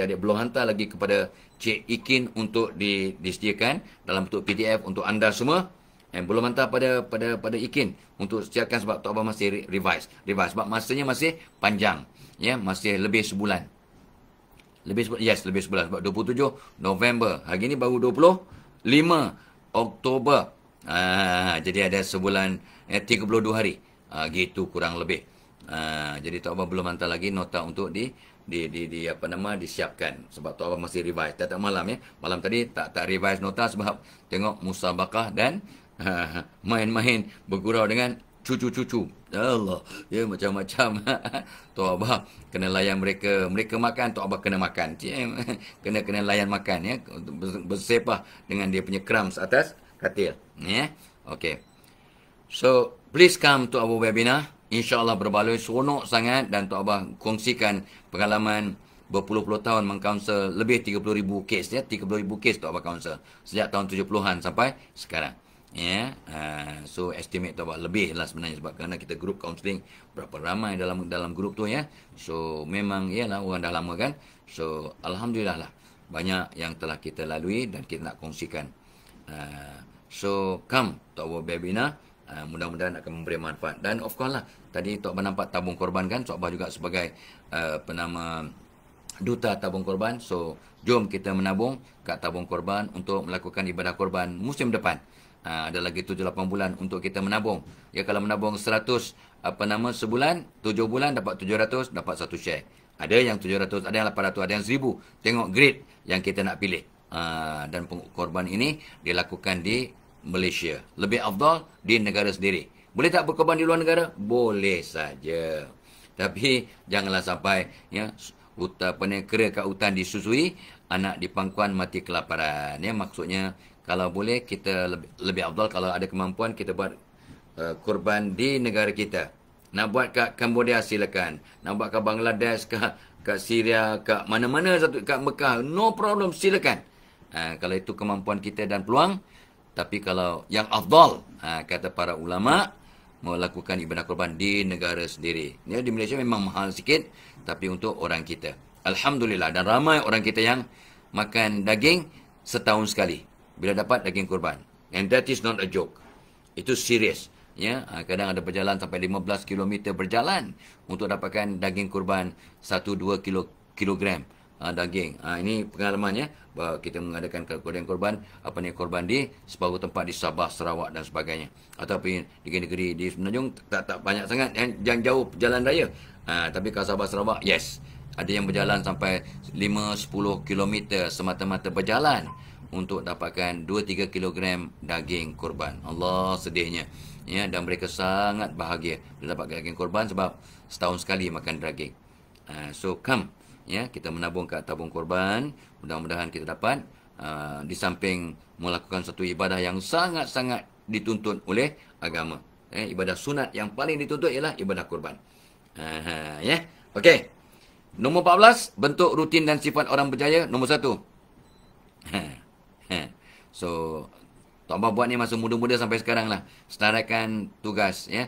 ada belum hantar lagi kepada Cik Ikin untuk disediakan dalam bentuk PDF untuk anda semua. Belum hantar pada Ikin untuk siapkan sebab Tok Abah masih revise sebab masanya masih panjang. Ya, masih lebih sebulan. Lebih sebulan sebab 27 November. Hari ni baru 25 Oktober. Jadi ada sebulan 32 hari. Gitu kurang lebih. Jadi Tok Abah belum hantar lagi nota untuk disiapkan, sebab Tok Abah masih revise tiap malam ya. Malam tadi tak revise nota sebab tengok musabakah dan main-main bergurau dengan cucu-cucu. Allah, ya macam-macam. Tok Abah kena layan mereka makan, Tok Abah kena makan. Kena layan makan ya, bersepah dengan dia punya crumbs atas katil ya. Okey. So, please come to our webinar. InsyaAllah berbaloi, seronok sangat, dan Tok Abah kongsikan pengalaman berpuluh-puluh tahun mengkaunser lebih 30,000 kes ya. 30,000 kes Tok Abah kaunser sejak tahun 70-an sampai sekarang. Ya, so estimate Tok Abah lebih lah sebenarnya, sebab kerana kita grup counselling berapa ramai dalam grup tu ya. So memang ialah orang dah lama kan. So alhamdulillah lah banyak yang telah kita lalui dan kita nak kongsikan. So come to our webinar. Mudah-mudahan akan memberi manfaat. Dan of course lah, tadi Tok Abah nampak tabung korban kan. Tok Abah juga sebagai penama duta tabung korban. So jom kita menabung kat tabung korban untuk melakukan ibadah korban musim depan. Ada lagi 7-8 bulan untuk kita menabung. Ya, kalau menabung 100 sebulan, 7 bulan dapat 700, dapat 1 share. Ada yang 700, ada yang 800, ada yang 1000. Tengok grade yang kita nak pilih. Dan korban ini dilakukan di Malaysia. Lebih afdal di negara sendiri. Boleh tak berkorban di luar negara? Boleh saja. Tapi janganlah sampai ya kera kat hutan disusui, anak di pangkuan mati kelaparan. Ya, maksudnya kalau boleh kita lebih afdal kalau ada kemampuan kita buat korban di negara kita. Nak buat kat Cambodia silakan. Nak buat kat Bangladesh, kat Syria, kat mana-mana satu, kat Mekah, no problem, silakan. Kalau itu kemampuan kita dan peluang. Tapi kalau yang afdal, kata para ulama, melakukan ibadah korban di negara sendiri. Ya, di Malaysia memang mahal sikit, tapi untuk orang kita. Alhamdulillah, dan ramai orang kita yang makan daging setahun sekali bila dapat daging korban. And that is not a joke. Itu serius. Ya, kadang ada berjalan sampai 15 km berjalan untuk dapatkan daging korban 1-2 kilogram daging. Ini pengalamannya. Kita mengadakan korban korban di separuh tempat di Sabah, Sarawak dan sebagainya. Ataupun di negeri di Semenanjung tak banyak sangat yang jauh jalan raya. Tapi kalau Sabah, Sarawak, yes. Ada yang berjalan sampai 5-10 km semata-mata berjalan untuk dapatkan 2-3 kilogram daging korban. Allah, sedihnya. Ya, dan mereka sangat bahagia bila dapat daging korban sebab setahun sekali makan daging. So come, ya, kita menabung kat tabung korban. Mudah-mudahan kita dapat di samping melakukan satu ibadah yang sangat-sangat dituntut oleh agama. Ibadah sunat yang paling dituntut ialah ibadah korban. Ya, okey. Nombor 14, bentuk rutin dan sifat orang berjaya. Nombor 1. So Tok Abah buat ni masa muda-muda sampai sekarang lah. Senaraikan tugas, ya.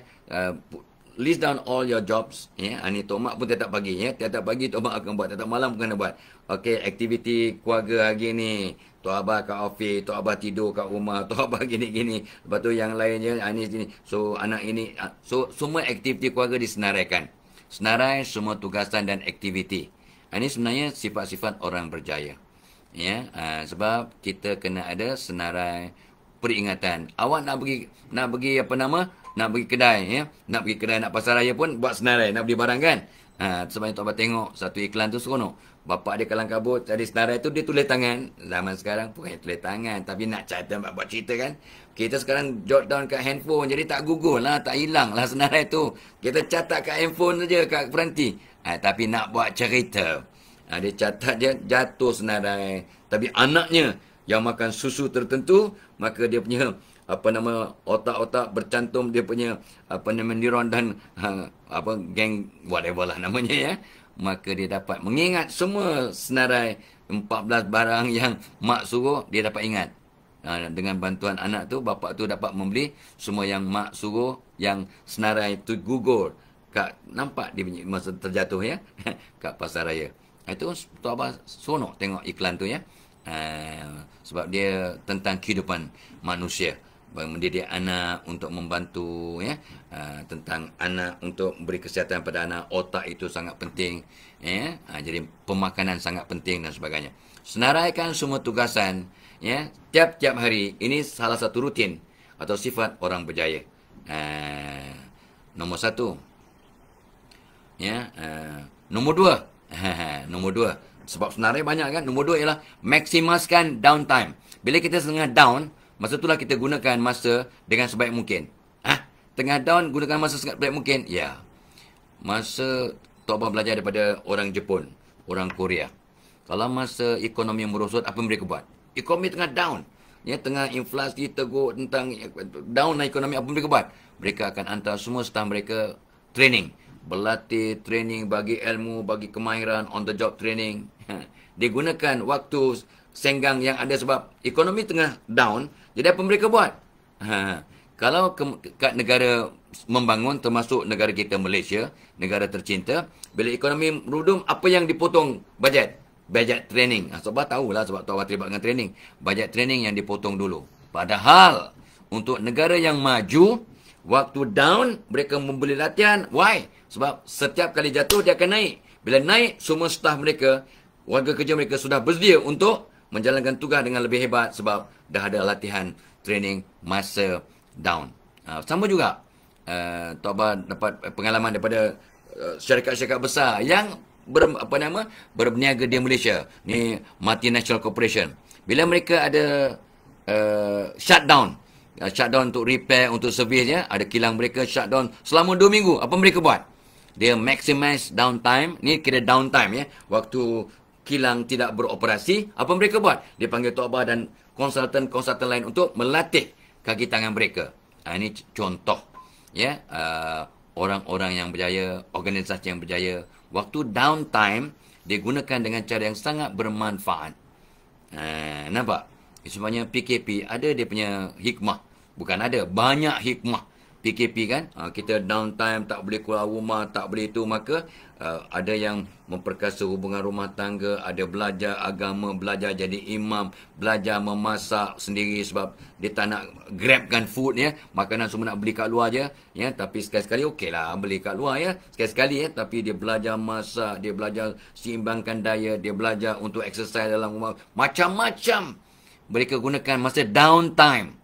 List down all your jobs, ya. Ini Tok Mak pun tiap pagi, ya. Tiap pagi Tok Mak akan buat, tiap malam pun kena buat. Okey, aktiviti keluarga hari ni. Tok Abah kat office, Tok Abah tidur kat rumah, Tok Abah gini-gini. Lepas tu yang lainnya, ini sini. So anak ini, so semua aktiviti keluarga disenaraikan. Senarai semua tugasan dan aktiviti. Ini sebenarnya sifat-sifat orang berjaya. Ya, sebab kita kena ada senarai peringatan. Awak nak pergi nak pergi kedai, ya. Nak pergi kedai, nak pasar raya pun buat senarai, nak beli barang kan. Sebab Tok Abah tengok satu iklan tu seronok. Bapak dia kalang kabut tadi senarai tu, dia tulis tangan. Zaman sekarang bukan tulis tangan, tapi nak catat buat cerita kan. Kita sekarang jot down kat handphone, jadi tak gugur lah, tak hilang lah senarai tu. Kita catat kat handphone saja, kat peranti. Tapi nak buat cerita, dia catat je, jatuh senarai. Tapi anaknya yang makan susu tertentu, maka dia punya otak-otak bercantum, dia punya neuron dan geng whatever lah namanya, ya. Maka dia dapat mengingat semua senarai 14 barang yang mak suruh, dia dapat ingat. Dengan bantuan anak tu, bapak tu dapat membeli semua yang mak suruh, yang senarai tu gugur. Nampak dia punya masa terjatuh, ya. Kat pasar raya. Itu Tok Abah seronok tengok iklan tu, ya. Sebab dia tentang kehidupan manusia, mendidik anak untuk membantu, ya. Tentang anak untuk beri kesihatan pada anak, otak itu sangat penting, ya. Jadi pemakanan sangat penting dan sebagainya. Senaraikan semua tugasan, ya, tiap-tiap hari. Ini salah satu rutin atau sifat orang berjaya. Nombor satu. Ya, nombor dua. Nombor dua. Sebab senarai banyak kan. Nombor dua ialah maksimalkan downtime. Bila kita tengah down, masa itulah kita gunakan masa dengan sebaik mungkin. Tengah down, gunakan masa sebaik mungkin. Ya. Masa Tok Abah belajar daripada orang Jepun, orang Korea. Kalau masa ekonomi merosot, apa mereka buat? Ekonomi tengah down. Ya, tengah inflasi tegur tentang down ekonomi, apa mereka buat? Mereka akan hantar semua staf mereka training. Berlatih, training, bagi ilmu, bagi kemahiran, on the job training. Dia gunakan waktu senggang yang ada sebab ekonomi tengah down. Jadi apa mereka buat? Kalau kat negara membangun, termasuk negara kita Malaysia, negara tercinta, bila ekonomi merudum, apa yang dipotong bajet? Bajet training. Sebab tahulah, sebab Tok Abah terlibat dengan training. Bajet training yang dipotong dulu. Padahal, untuk negara yang maju, waktu down, mereka membeli latihan. Why? Sebab setiap kali jatuh, dia akan naik. Bila naik, semua staf mereka, warga kerja mereka sudah bersedia untuk menjalankan tugas dengan lebih hebat sebab dah ada latihan training masa down. Sama juga, Tok Abah dapat pengalaman daripada syarikat-syarikat besar yang berniaga di Malaysia. Ni multinational corporation. Bila mereka ada shutdown untuk repair, untuk servis, ya, ada kilang mereka shutdown selama 2 minggu. Apa mereka buat? Dia maximize downtime. Ni kira downtime, ya. Waktu kilang tidak beroperasi, apa mereka buat? Dia panggil Tok Abah dan konsultan-konsultan lain untuk melatih kaki tangan mereka. Ini contoh, ya, orang-orang yang berjaya, organisasi yang berjaya. Waktu downtime, dia gunakan dengan cara yang sangat bermanfaat. Nampak? Sebenarnya PKP ada dia punya hikmah. Bukan ada, banyak hikmah. PKP kan, kita downtime, tak boleh keluar rumah, tak boleh itu, maka ada yang memperkasa hubungan rumah tangga, ada belajar agama, belajar jadi imam, belajar memasak sendiri sebab dia tak nak grabkan food, ya, makanan semua nak beli kat luar je, ya, tapi sekali-sekali okeylah beli kat luar, ya, sekali-sekali, ya, tapi dia belajar masak, dia belajar seimbangkan diet, dia belajar untuk exercise dalam rumah, macam-macam mereka gunakan masa downtime.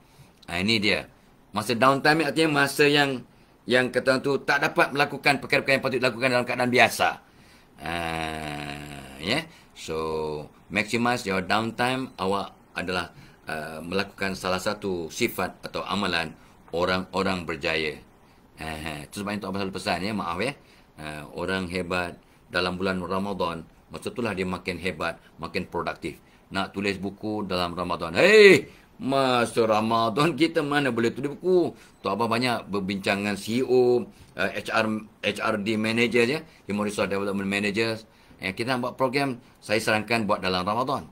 Ini dia. Masa downtime ni artinya masa yang kata tu tak dapat melakukan perkara-perkara yang patut dilakukan dalam keadaan biasa. Yeah. So, maximize your downtime. Awak adalah melakukan salah satu sifat atau amalan orang-orang berjaya. Itu sebab Tok Abah selalu pesan, ya, maaf, ya. Orang hebat dalam bulan Ramadan, masa itulah dia makin hebat, makin produktif. Nak tulis buku dalam Ramadan. Hey! Masa Ramadan kita mana boleh tulis buku. Tok Abah banyak berbincang dengan CEO, HRD manager, ya, Human Resource Development Managers. Kita nak buat program, saya sarankan buat dalam Ramadan.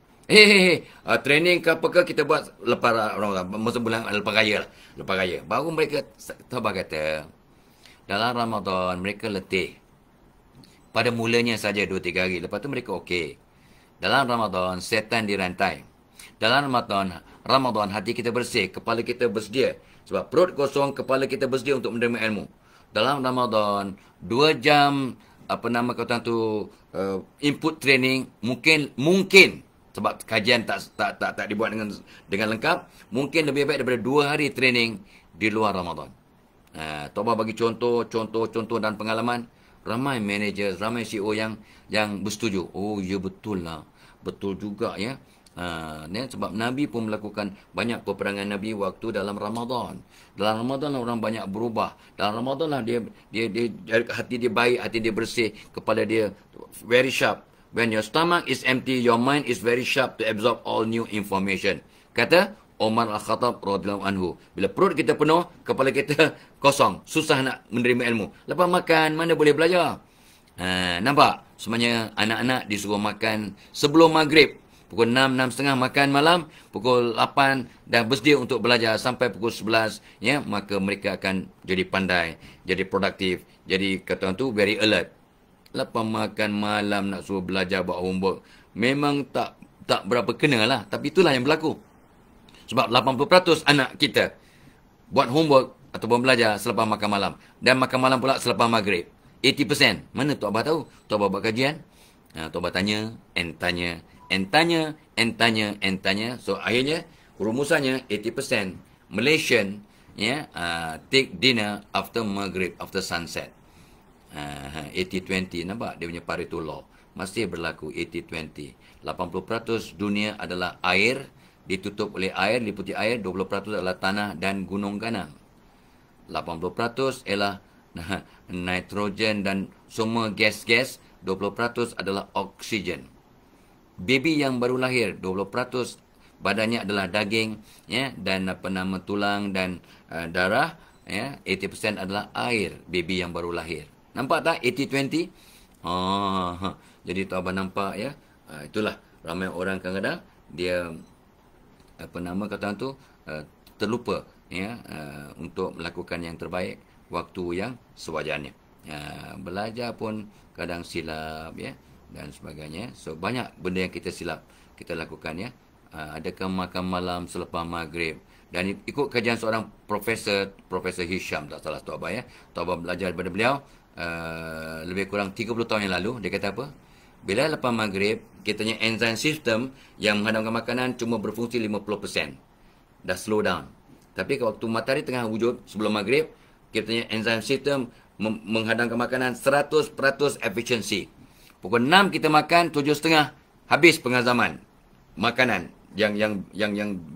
Training ke apa ke kita buat lepas Ramadan, masa bulan lepas raya lah. Lepas raya. Baru mereka, Tok Abah kata, dalam Ramadan mereka letih. Pada mulanya saja 2-3 hari. Lepas tu mereka okey. Dalam Ramadan, setan dirantai. Dalam Ramadan, hati kita bersih, kepala kita bersedia. Sebab perut kosong, kepala kita bersedia untuk menerima ilmu. Dalam Ramadan, 2 jam, input training, mungkin, sebab kajian tak dibuat dengan lengkap, mungkin lebih baik daripada 2 hari training di luar Ramadan. Tok Abah bagi contoh dan pengalaman. Ramai manager, ramai CEO yang bersetuju. Oh, ya, betul lah. Betul juga, ya. Sebab Nabi pun melakukan banyak peperangan Nabi waktu dalam Ramadan. Dalam Ramadan orang banyak berubah. Dalam Ramadan lah dia hati dia baik, hati dia bersih, kepala dia very sharp. When your stomach is empty, your mind is very sharp to absorb all new information. Kata Umar Al-Khattab radhiyallahu anhu. Bila perut kita penuh, kepala kita kosong, susah nak menerima ilmu. Lepas makan, mana boleh belajar? Nampak? Sebenarnya anak-anak disuruh makan sebelum maghrib. Pukul 6, 6.30 makan malam, pukul 8 dah bersedia untuk belajar sampai pukul 11, ya, maka mereka akan jadi pandai, jadi produktif, jadi kata orang tu very alert. Lepas makan malam nak suruh belajar buat homework, memang tak berapa kena lah, tapi itulah yang berlaku. Sebab 80% anak kita buat homework ataupun belajar selepas makan malam, dan makan malam pula selepas maghrib. 80%. Mana Tok Abah tahu? Tok Abah buat kajian, Tok Abah tanya, and tanya. So akhirnya rumusannya 80% Malaysian take dinner after maghrib, after sunset. 80-20, nampak dia punya Pareto law masih berlaku. 80-20, 80% dunia adalah air, ditutup oleh air, diliputi air. 20% adalah tanah dan gunung ganang. 80% ialah nitrogen dan semua gas-gas. 20% adalah oksigen. Baby yang baru lahir, 20% badannya adalah daging, dan tulang dan darah. 80% adalah air, baby yang baru lahir. Nampak tak 80-20? Jadi tu abang nampak ya. Itulah ramai orang kadang-kadang dia terlupa untuk melakukan yang terbaik waktu yang sewajarnya. Belajar pun kadang silap dan sebagainya. So banyak benda yang kita silap kita lakukan adakah makan malam selepas maghrib. Dan ikut kajian seorang Profesor Hisham, tak salah tu abang tu abang belajar daripada beliau lebih kurang 30 tahun yang lalu. Dia kata apa? Bila lepas maghrib, kita punya enzim sistem yang menghadamkan makanan cuma berfungsi 50%. Dah slow down. Tapi waktu matahari tengah wujud sebelum maghrib, kita punya enzim sistem menghadamkan makanan 100% efisiensi. Pukul 6 kita makan, 7.30 habis penghazaman makanan yang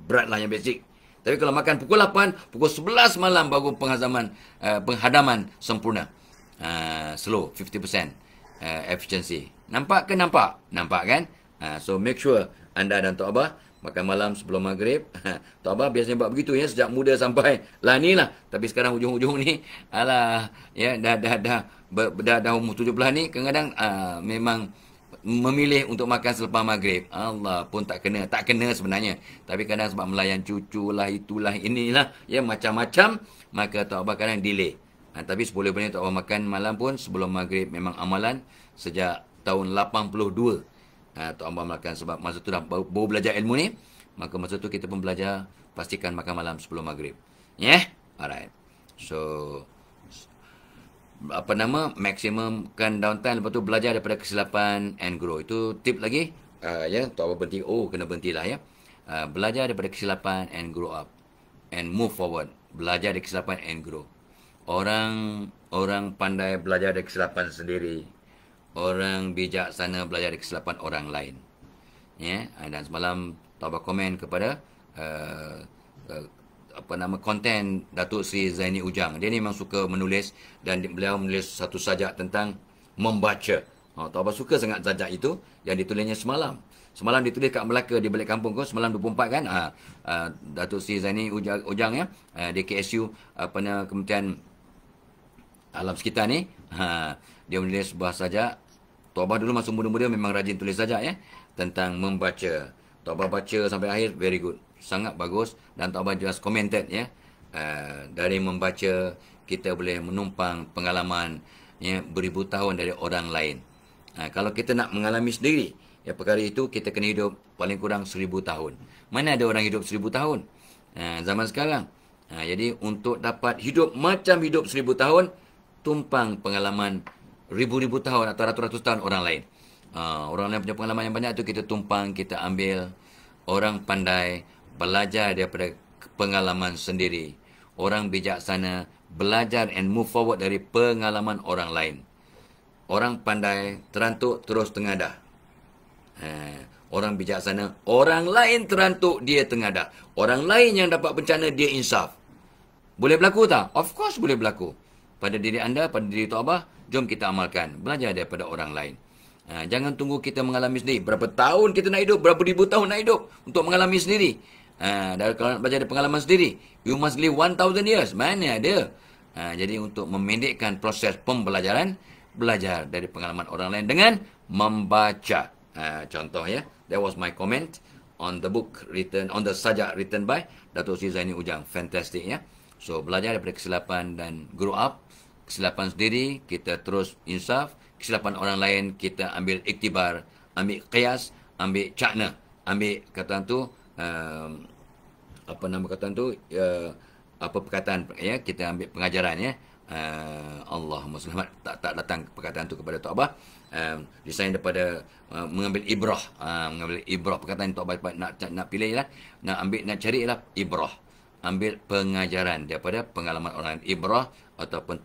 berat lah, yang basic. Tapi kalau makan pukul 8, pukul 11 malam baru penghadaman sempurna. Slow, 50% efficiency. Nampak ke? Nampak kan? So make sure anda dan Tok Abah makan malam sebelum maghrib. Tok Abah biasanya buat begitu sejak muda sampai lah ni lah. Tapi sekarang hujung-hujung ni dah umur 70 ni kadang-kadang memang memilih untuk makan selepas maghrib. Allah pun tak kena sebenarnya. Tapi kadang sebab melayan cucu lah, itulah, inilah, macam-macam, maka Tok Abah kadang delay. Tapi seboleh-bolehnya Tok Abah makan malam pun sebelum maghrib. Memang amalan sejak tahun 82. Tok Abah makan sebab masa tu dah baru belajar ilmu ni. Maka masa tu kita pun belajar pastikan makan malam sebelum maghrib. Alright. So maksimumkan downtime, lepas tu belajar daripada kesilapan and grow. Itu tip lagi. Tok Abah berhenti. Kena berhentilah belajar daripada kesilapan and grow up and move forward. Belajar dari kesilapan and grow. Orang pandai belajar dari kesilapan sendiri. Orang bijaksana belajar dari kesilapan orang lain. Dan semalam Tok Abah komen kepada konten Datuk Seri Zaini Ujang. Dia ni memang suka menulis dan beliau menulis satu sajak tentang membaca. Tok Abah suka sangat sajak itu yang ditulisnya semalam. Semalam ditulis kat Melaka di balik kampung kau. Semalam 24 kan. Datuk Seri Zaini Ujang di KSU Kementerian Alam Sekitar ni. Dia menulis sebuah sajak. Tok Abah dulu masa muda-muda memang rajin tulis sajak tentang membaca. Tok Abah baca sampai akhir, very good. Sangat bagus. Dan Tok Abah just commented dari membaca kita boleh menumpang pengalaman beribu tahun dari orang lain. Kalau kita nak mengalami sendiri perkara itu, kita kena hidup paling kurang 1000 tahun. Mana ada orang hidup 1000 tahun zaman sekarang. Jadi untuk dapat hidup macam hidup 1000 tahun, tumpang pengalaman ribu-ribu tahun atau ratus-ratus tahun orang lain. Orang lain punya pengalaman yang banyak tu kita tumpang, kita ambil. Orang pandai belajar daripada pengalaman sendiri. Orang bijaksana belajar and move forward dari pengalaman orang lain. Orang pandai terantuk terus tengadah. Orang bijaksana, orang lain terantuk, dia tengadah. Orang lain yang dapat bencana, dia insaf. Boleh berlaku tak? Of course boleh berlaku. Pada diri anda, pada diri Tok Abah, jom kita amalkan. Belajar daripada orang lain. Jangan tunggu kita mengalami sendiri. Berapa tahun kita nak hidup, berapa ribu tahun nak hidup untuk mengalami sendiri. Kalau nak belajar dari pengalaman sendiri, you must live 1000 years. Mana ada? Jadi untuk memendekkan proses pembelajaran, belajar dari pengalaman orang lain dengan membaca. Contoh that was my comment on the book written, on the sajak written by Datuk Seri Zaini Ujang. Fantastic So belajar daripada kesilapan dan grow up. Kesilapan sendiri kita terus insaf. Kesilapan orang lain kita ambil iktibar, ambil qiyas, ambil cakna, ambil kataan tu perkataan kita ambil pengajaran Allahumma selamat tak datang perkataan itu kepada Tok Abah. Desain daripada mengambil ibrah, mengambil ibrah perkataan Tok Abah nak pilih lah, nak cari lah ibrah, ambil pengajaran daripada pengalaman orang lain, ibrah ataupun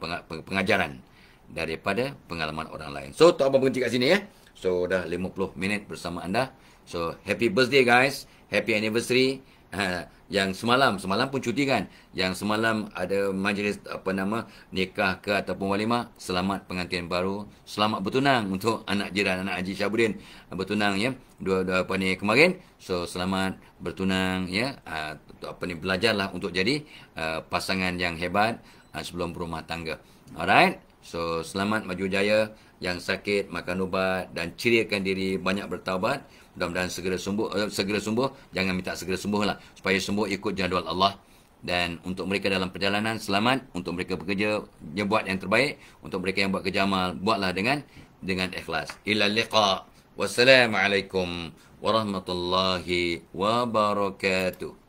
pengajaran daripada pengalaman orang lain. So Tok Abah berhenti kat sini ya. So dah 50 minit bersama anda. So happy birthday guys, happy anniversary. Yang semalam pun cuti kan, yang semalam ada majlis nikah ke ataupun walimah, selamat pengantin baru, selamat bertunang untuk anak jiran, anak Haji Syahbudin bertunang ya, dua kemarin. So selamat bertunang ya, belajarlah untuk jadi pasangan yang hebat sebelum berumah tangga. Alright, so selamat maju jaya. Yang sakit makan ubat dan ciriakan diri, banyak bertaubat. Mudah-mudahan segera sembuh. Jangan minta segera sembuh lah. Supaya sembuh ikut jadual Allah. Dan untuk mereka dalam perjalanan, selamat. Untuk mereka bekerja, buat yang terbaik. Untuk mereka yang buat kerja amal, buatlah dengan ikhlas. Ila liqa. Wassalamualaikum warahmatullahi wabarakatuh.